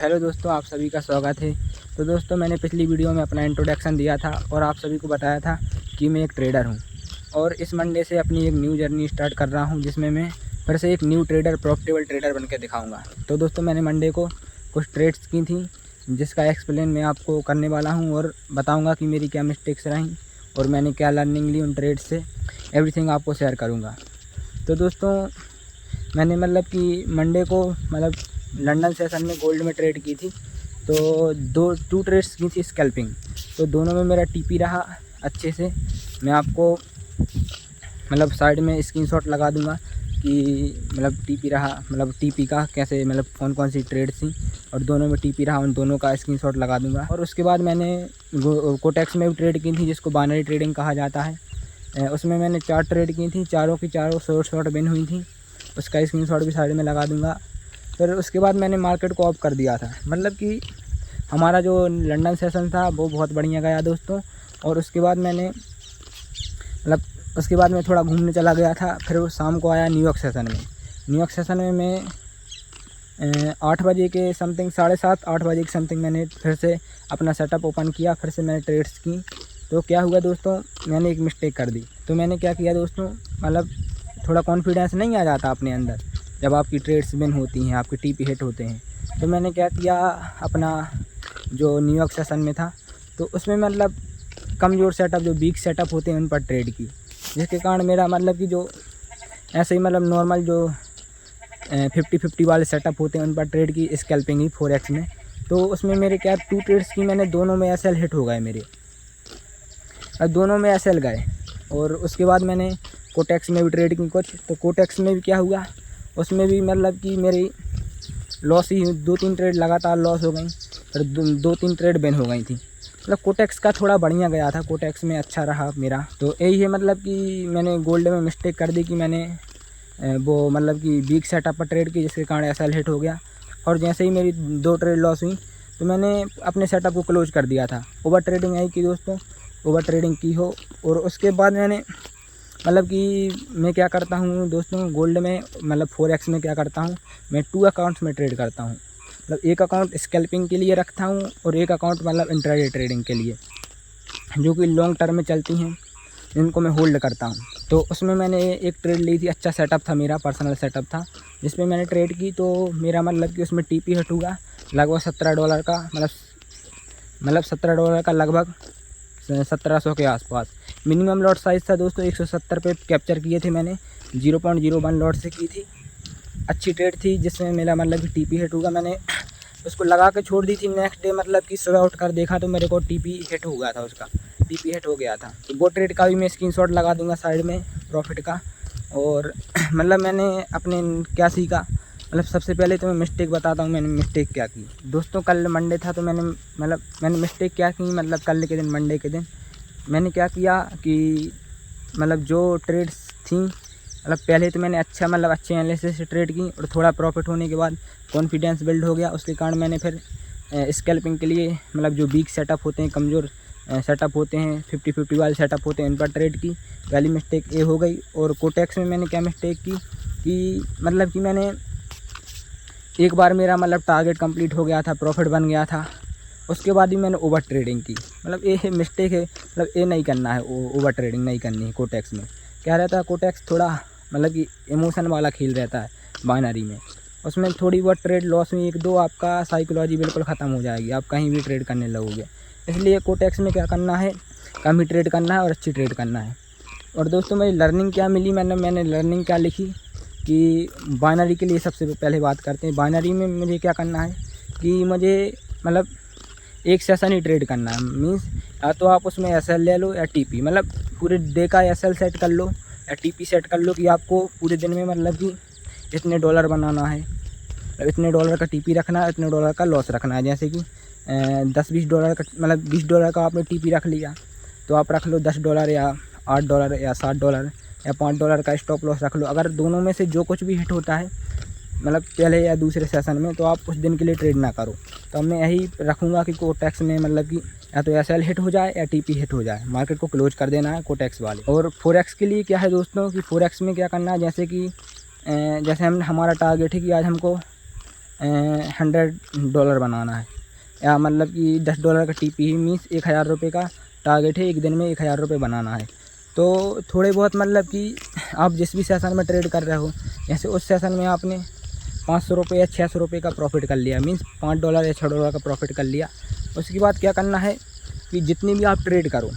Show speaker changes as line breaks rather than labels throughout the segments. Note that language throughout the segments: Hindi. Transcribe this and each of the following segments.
हेलो दोस्तों, आप सभी का स्वागत है। तो दोस्तों, मैंने पिछली वीडियो में अपना इंट्रोडक्शन दिया था और आप सभी को बताया था कि मैं एक ट्रेडर हूं और इस मंडे से अपनी एक न्यू जर्नी स्टार्ट कर रहा हूं, जिसमें मैं फिर से एक न्यू ट्रेडर, प्रॉफिटेबल ट्रेडर बनकर दिखाऊंगा। तो दोस्तों, मैंने मंडे को कुछ ट्रेड्स की थी जिसका एक्सप्लेन मैं आपको करने वाला हूँ और बताऊँगा कि मेरी क्या मिस्टेक्स रहीं और मैंने क्या लर्निंग ली उन ट्रेड्स से। एवरीथिंग आपको शेयर करूँगा। तो दोस्तों, मैंने कि मंडे को लंदन सेशन में गोल्ड में ट्रेड की थी। तो टू ट्रेड्स की थी स्कैल्पिंग। तो दोनों में मेरा टीपी रहा अच्छे से। मैं आपको साइड में स्क्रीनशॉट लगा दूंगा कि टीपी रहा, टीपी का कैसे, कौन कौन सी ट्रेड थी और दोनों में टीपी रहा, उन दोनों का स्क्रीनशॉट लगा दूंगा। और उसके बाद मैंने कोटेक्स में भी ट्रेड की थी, जिसको बाइनरी ट्रेडिंग कहा जाता है। उसमें मैंने 4 ट्रेड की थी, चारों की चारों शॉर्ट विन हुई थी। उसका स्क्रीनशॉट भी साइड में लगा दूंगा। फिर उसके बाद मैंने मार्केट को ऑफ कर दिया था। कि हमारा जो लंदन सेशन था वो बहुत बढ़िया गया दोस्तों। और उसके बाद मैं थोड़ा घूमने चला गया था। फिर वो शाम को आया न्यूयॉर्क सेशन में मैं 8 बजे के समथिंग, 7:30 8 बजे के समथिंग मैंने फिर से अपना सेटअप ओपन किया। फिर से मैंने ट्रेड्स की। तो क्या हुआ दोस्तों, मैंने एक मिस्टेक कर दी। तो मैंने क्या किया दोस्तों, थोड़ा कॉन्फिडेंस नहीं आ जाता अपने अंदर जब आपकी ट्रेड्स विन होती हैं, आपके टीपी हिट होते हैं। तो मैंने क्या किया, अपना जो न्यूयॉर्क सेशन में था तो उसमें कमज़ोर सेटअप, जो वीक सेटअप होते हैं उन पर ट्रेड की, जिसके कारण मेरा कि जो ऐसे ही नॉर्मल जो 50-50 वाले सेटअप होते हैं उन पर ट्रेड की, स्कैल्पिंग ही फॉरेक्स में। तो उसमें मेरे क्या 2 ट्रेड्स की मैंने, दोनों में एसएल हिट हो गए मेरे, दोनों में एसएल गए। और उसके बाद मैंने कोटेक्स में भी ट्रेड की कुछ। तो कोटेक्स में भी क्या हुआ, उसमें भी कि मेरी लॉस ही, 2-3 ट्रेड लगातार लॉस हो गई। फिर 2-3 ट्रेड विन हो गई थी। कोटेक्स का थोड़ा बढ़िया गया था, कोटेक्स में अच्छा रहा मेरा। तो यही है कि मैंने गोल्ड में मिस्टेक कर दी कि मैंने वो कि वीक सेटअप पर ट्रेड की, जिसके कारण एसएल हिट हो गया। और जैसे ही मेरी 2 ट्रेड लॉस हुई तो मैंने अपने सेटअप को क्लोज कर दिया था। ओवर ट्रेडिंग यही की दोस्तों, ओवर ट्रेडिंग की हो। और उसके बाद मैंने कि मैं क्या करता हूँ दोस्तों, गोल्ड में फॉरेक्स में क्या करता हूँ, मैं 2 अकाउंट्स में ट्रेड करता हूँ। एक अकाउंट स्कैल्पिंग के लिए रखता हूँ और एक अकाउंट इंट्राडे ट्रेडिंग के लिए, जो कि लॉन्ग टर्म में चलती हैं, इनको मैं होल्ड करता हूँ। तो उसमें मैंने एक ट्रेड ली थी, अच्छा सेटअप था, मेरा पर्सनल सेटअप था जिसमें मैंने ट्रेड की। तो मेरा कि उसमें टीपी हिट हुआ लगभग $17 का, $17 का, लगभग 1700 के आसपास। मिनिमम लॉट साइज़ था दोस्तों, 170 पे कैप्चर किए थे मैंने, 0.01 लॉट से की थी। अच्छी ट्रेड थी जिसमें मेरा कि टीपी हिट होगा। मैंने उसको लगा के छोड़ दी थी। नेक्स्ट डे कि सुबह उठकर देखा तो मेरे को टीपी हिट हो गया था, उसका टीपी हिट हो गया था। तो वो ट्रेड का भी मैं स्क्रीनशॉट लगा दूंगा साइड में, प्रॉफिट का। और मैंने अपने क्या सीखा, सबसे पहले तो मैं मिस्टेक बताता हूँ, मैंने मिस्टेक क्या की दोस्तों। कल मंडे था तो मैंने मिस्टेक क्या की, कल के दिन, मंडे के दिन मैंने क्या किया कि जो ट्रेड्स थी, पहले तो मैंने अच्छे एनालिसिस से ट्रेड की और थोड़ा प्रॉफिट होने के बाद कॉन्फिडेंस बिल्ड हो गया। उसके कारण मैंने फिर स्कैल्पिंग के लिए जो वीक सेटअप होते हैं, कमज़ोर सेटअप होते हैं, 50-50 वाले सेटअप होते हैं, इन पर ट्रेड की। पहली मिस्टेक ये हो गई। और कोटेक्स में मैंने क्या मिस्टेक की कि मैंने एक बार मेरा टारगेट कंप्लीट हो गया था, प्रॉफिट बन गया था, उसके बाद ही मैंने ओवर ट्रेडिंग की। ये मिस्टेक है, ये नहीं करना है, ओवर ट्रेडिंग नहीं करनी है। कोटेक्स में क्या रहता है, कोटेक्स थोड़ा कि इमोशन वाला खेल रहता है बाइनरी में। उसमें थोड़ी बहुत ट्रेड लॉस हुई 1-2, आपका साइकोलॉजी बिल्कुल ख़त्म हो जाएगी, आप कहीं भी ट्रेड करने लगोगे। इसलिए कोटेक्स में क्या करना है, कम ही ट्रेड करना है और अच्छी ट्रेड करना है। और दोस्तों, मेरी लर्निंग क्या मिली, मैंने लर्निंग क्या लिखी कि बाइनरी के लिए सबसे पहले बात करते हैं। बाइनरी में मुझे क्या करना है कि मुझे एक सेशन ही ट्रेड करना है। मीन्स या तो आप उसमें एसएल ले लो या टीपी, पूरे डे का एसएल सेट कर लो या टीपी सेट कर लो कि आपको पूरे दिन में कि इतने डॉलर बनाना है, इतने डॉलर का टीपी रखना है, इतने डॉलर का लॉस रखना है। जैसे कि 10-20 डॉलर का, $20 का आपने टीपी रख लिया तो आप रख लो $10 या $8 या $7 या $5 का स्टॉप लॉस रख लो। अगर दोनों में से जो कुछ भी हिट होता है पहले या दूसरे सेशन में, तो आप उस दिन के लिए ट्रेड ना करो। तो मैं यही रखूँगा कि कोटेक्स में कि या तो एसएल हिट हो जाए या टीपी हिट हो जाए, मार्केट को क्लोज कर देना है कोटेक्स वाले। और फॉरेक्स के लिए क्या है दोस्तों कि फॉरेक्स में क्या करना है, जैसे कि हमारा टारगेट है कि आज हमको $100 बनाना है, या मतलब कि $10 का TP मीन्स 1000 रुपये का टारगेट है, एक दिन में 1000 रुपये बनाना है। तो थोड़े बहुत मतलब कि आप जिस भी सेशन में ट्रेड कर रहे हो, जैसे उस सेशन में आपने 500 रुपये या 600 रुपये का प्रॉफिट कर लिया, मीन्स $5 या $6 का प्रॉफिट कर लिया। उसके बाद क्या करना है कि जितनी भी आप ट्रेड करो,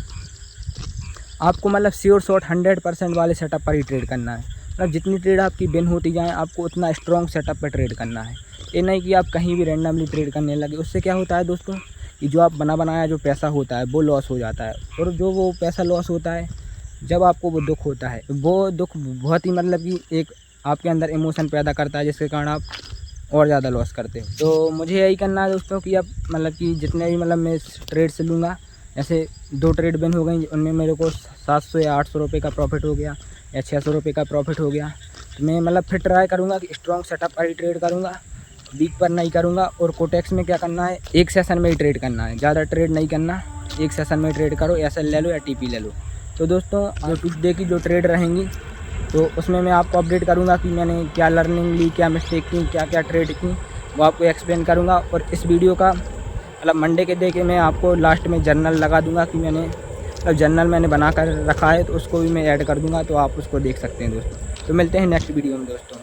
आपको मतलब श्योर शॉट 100% वाले सेटअप पर ही ट्रेड करना है। मतलब जितनी ट्रेड आपकी विन होती जाए, आपको उतना स्ट्रॉन्ग सेटअप पर ट्रेड करना है। ये नहीं कि आप कहीं भी रैंडमली ट्रेड करने लगे। उससे क्या होता है दोस्तों कि जो आप बना बनाया जो पैसा होता है वो लॉस हो जाता है, और जो वो पैसा लॉस होता है, जब आपको वो दुख होता है, वो दुख बहुत ही मतलब कि एक आपके अंदर इमोशन पैदा करता है, जिसके कारण आप और ज़्यादा लॉस करते हो। तो मुझे यही करना है दोस्तों कि अब मतलब कि जितने भी मतलब मैं इस ट्रेड से लूँगा, जैसे 2 ट्रेड विन हो गई, उनमें मेरे को 700 या 800 रुपये का प्रॉफिट हो गया, या 600 रुपये का प्रॉफिट हो गया। तो मैं मतलब फिर ट्राई करूँगा कि स्ट्रॉन्ग सेटअप पर ही ट्रेड करूँगा, वीक पर नहीं करूँगा। और कोटेक्स में क्या करना है, एक सेशन में ही ट्रेड करना है, ज़्यादा ट्रेड नहीं करना, एक सेशन में ट्रेड करो, SL ले लो या TP ले लो। तो दोस्तों जो ट्यूसडे की जो ट्रेड रहेंगी, तो उसमें मैं आपको अपडेट करूँगा कि मैंने क्या लर्निंग ली, क्या मिस्टेक की, क्या क्या ट्रेड की, वो आपको एक्सप्लेन करूँगा। और इस वीडियो का मतलब मंडे के दे के मैं आपको लास्ट में जर्नल लगा दूँगा कि मैंने मतलब जर्नल मैंने बना कर रखा है, तो उसको भी मैं ऐड कर दूँगा, तो आप उसको देख सकते हैं दोस्तों। तो मिलते हैं नेक्स्ट वीडियो में दोस्तों।